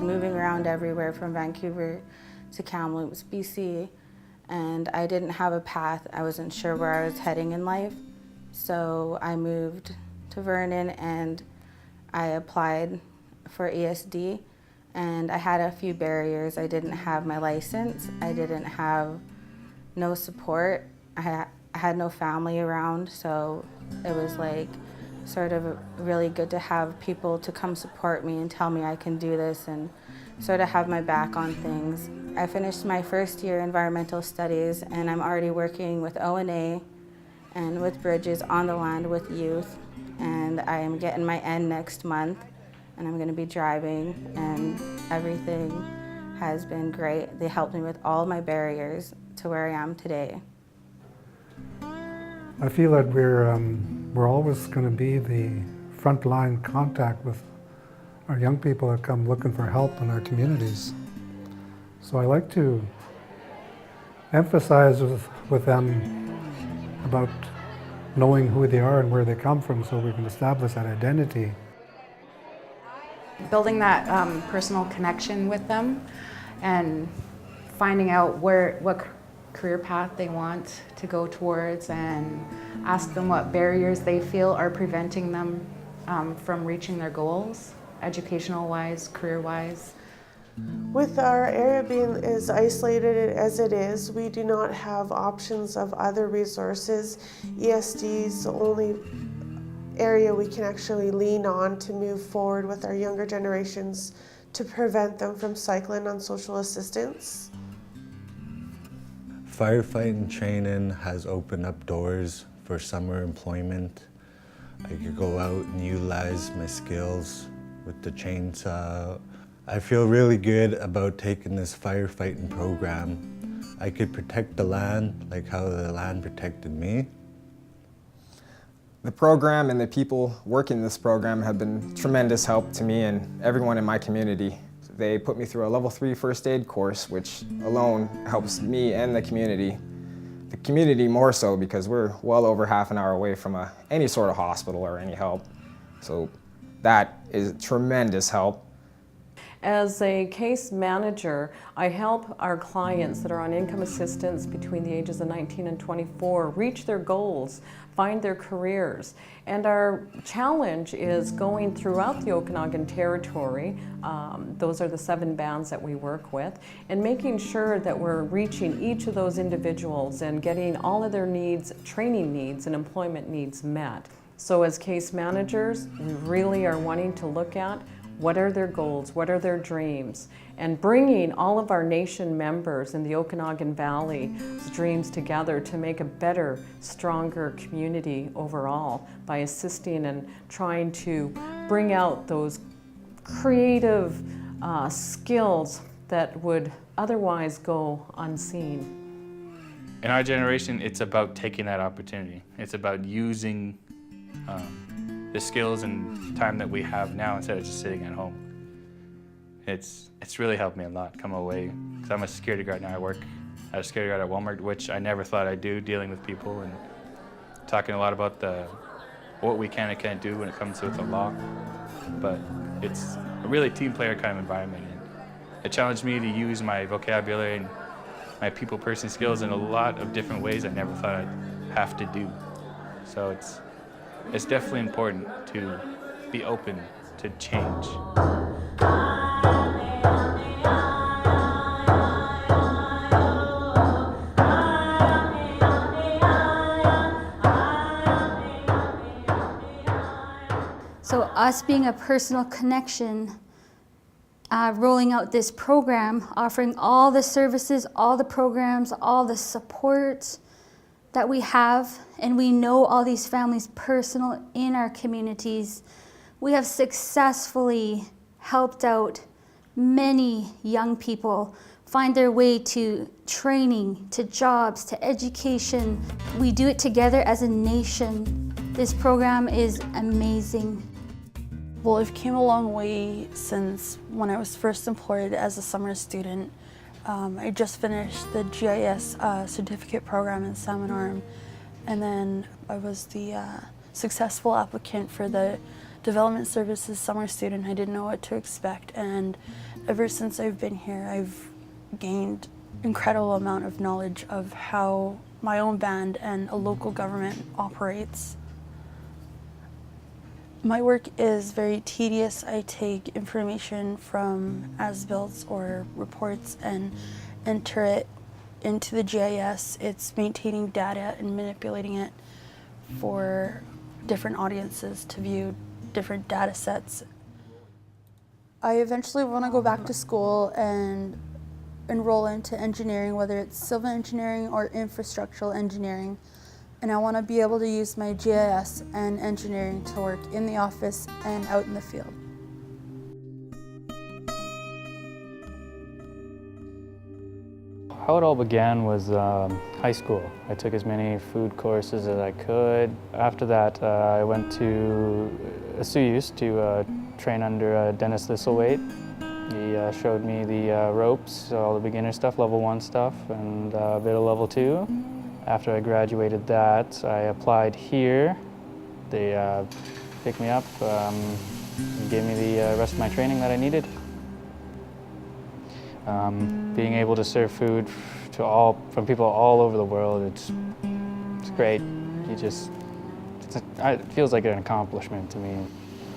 moving around everywhere from Vancouver to Kamloops, BC, and I didn't have a path. I wasn't sure where I was heading in life. So I moved to Vernon and I applied for ESD, and I had a few barriers. I didn't have my license. I didn't have no support. I had no family around, so it was like sort of really good to have people to come support me and tell me I can do this and sort of have my back on things. I finished my first year environmental studies, and I'm already working with ONA and with Bridges on the land with youth, and I am getting my end next month, and I'm going to be driving, and everything has been great. They helped me with all my barriers to where I am today. I feel that we're always going to be the frontline contact with our young people that come looking for help in our communities. So I like to emphasize with them about knowing who they are and where they come from so we can establish that identity. Building that personal connection with them and finding out what career path they want to go towards, and ask them what barriers they feel are preventing them from reaching their goals, educational-wise, career-wise. With our area being as isolated as it is, we do not have options of other resources. ESD is the only area we can actually lean on to move forward with our younger generations to prevent them from cycling on social assistance. Firefighting training has opened up doors for summer employment. I could go out and utilize my skills with the chainsaw. I feel really good about taking this firefighting program. I could protect the land like how the land protected me. The program and the people working this program have been tremendous help to me and everyone in my community. They put me through a level 3 first aid course, which alone helps me and the community. The community more so because we're well over half an hour away from any sort of hospital or any help. So that is tremendous help. As a case manager, I help our clients that are on income assistance between the ages of 19 and 24 reach their goals, find their careers. And our challenge is going throughout the Okanagan Territory, those are the 7 bands that we work with, and making sure that we're reaching each of those individuals and getting all of their needs, training needs and employment needs met. So as case managers, we really are wanting to look at what are their goals, what are their dreams, and bringing all of our nation members in the Okanagan Valley's dreams together to make a better, stronger community overall by assisting and trying to bring out those creative skills that would otherwise go unseen. In our generation, it's about taking that opportunity. It's about using the skills and time that we have now instead of just sitting at home. It's really helped me a lot come away, because I'm a security guard now. I work as a security guard at Walmart, which I never thought I'd do, dealing with people and talking a lot about what we can and can't do when it comes to the law. But it's a really team player kind of environment, and it challenged me to use my vocabulary and my people person skills in a lot of different ways I never thought I'd have to do. So it's definitely important to be open to change. So us being a personal connection, rolling out this program, offering all the services, all the programs, all the support that we have, and we know all these families personal in our communities. We have successfully helped out many young people find their way to training, to jobs, to education. We do it together as a nation. This program is amazing. Well, I've came a long way since when I was first employed as a summer student. I just finished the GIS certificate program in Salmon Arm, and then I was the successful applicant for the Development Services summer student. I didn't know what to expect, and Ever since I've been here, I've gained incredible amount of knowledge of how my own band and a local government operates. My work is very tedious. I take information from as-built or reports and enter it into the GIS. It's maintaining data and manipulating it for different audiences to view different data sets. I eventually want to go back to school and enroll into engineering, whether it's civil engineering or infrastructural engineering. And I want to be able to use my GIS and engineering to work in the office and out in the field. How it all began was high school. I took as many food courses as I could. After that, I went to Souyus to train under Dennis Thistlethwaite. He showed me the ropes, all the beginner stuff, level 1 stuff, and a bit of level 2. After I graduated that, I applied here. They picked me up and gave me the rest of my training that I needed. Being able to serve food from people all over the world, it's great. It feels like an accomplishment to me.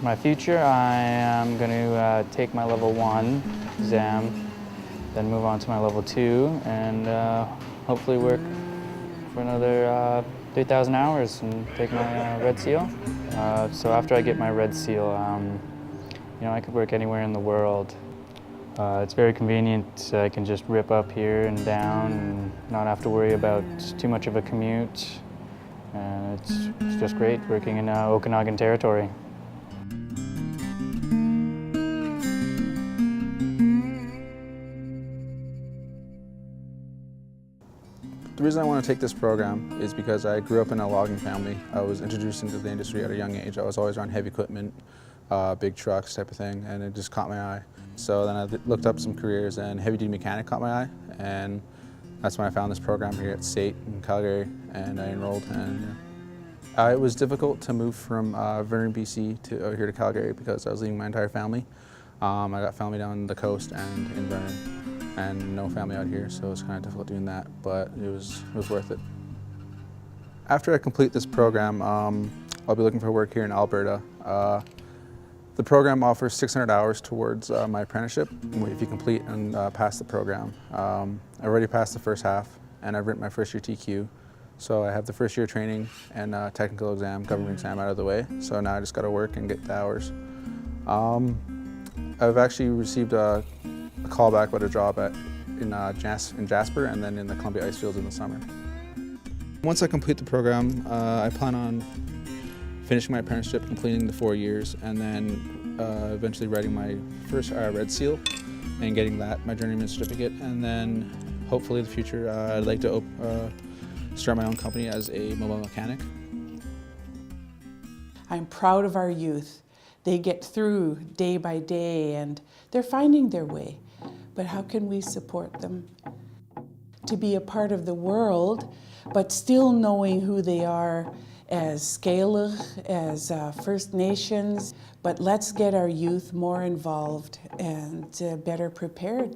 My future, I am going to take my level 1 exam, then move on to my level 2, and hopefully work for another 3,000 hours and take my Red Seal. So after I get my Red Seal, I could work anywhere in the world. It's very convenient. I can just rip up here and down and not have to worry about too much of a commute. And it's just great working in Okanagan territory. The reason I want to take this program is because I grew up in a logging family. I was introduced into the industry at a young age. I was always around heavy equipment, big trucks type of thing, and it just caught my eye. So then I looked up some careers, and heavy-duty mechanic caught my eye, and that's when I found this program here at SAIT in Calgary, and I enrolled. And it was difficult to move from Vernon, BC to here to Calgary because I was leaving my entire family. I got family down the coast and in Vernon, and no family out here, so it was kind of difficult doing that, but it was worth it. After I complete this program, I'll be looking for work here in Alberta. The program offers 600 hours towards my apprenticeship if you complete and pass the program. I already passed the first half, and I've written my first year TQ. So I have the first year training and technical exam, government exam out of the way. So now I just got to work and get the hours. I've actually received a call back about a job in Jasper and then in the Columbia Icefields in the summer. Once I complete the program, I plan on finishing my apprenticeship, completing the 4 years, and then eventually writing my first Red Seal and getting that, my journeyman certificate. And then hopefully in the future, I'd like to start my own company as a mobile mechanic. I'm proud of our youth. They get through day by day and they're finding their way. But how can we support them? To be a part of the world, but still knowing who they are as Scéalach, as First Nations, but let's get our youth more involved and better prepared.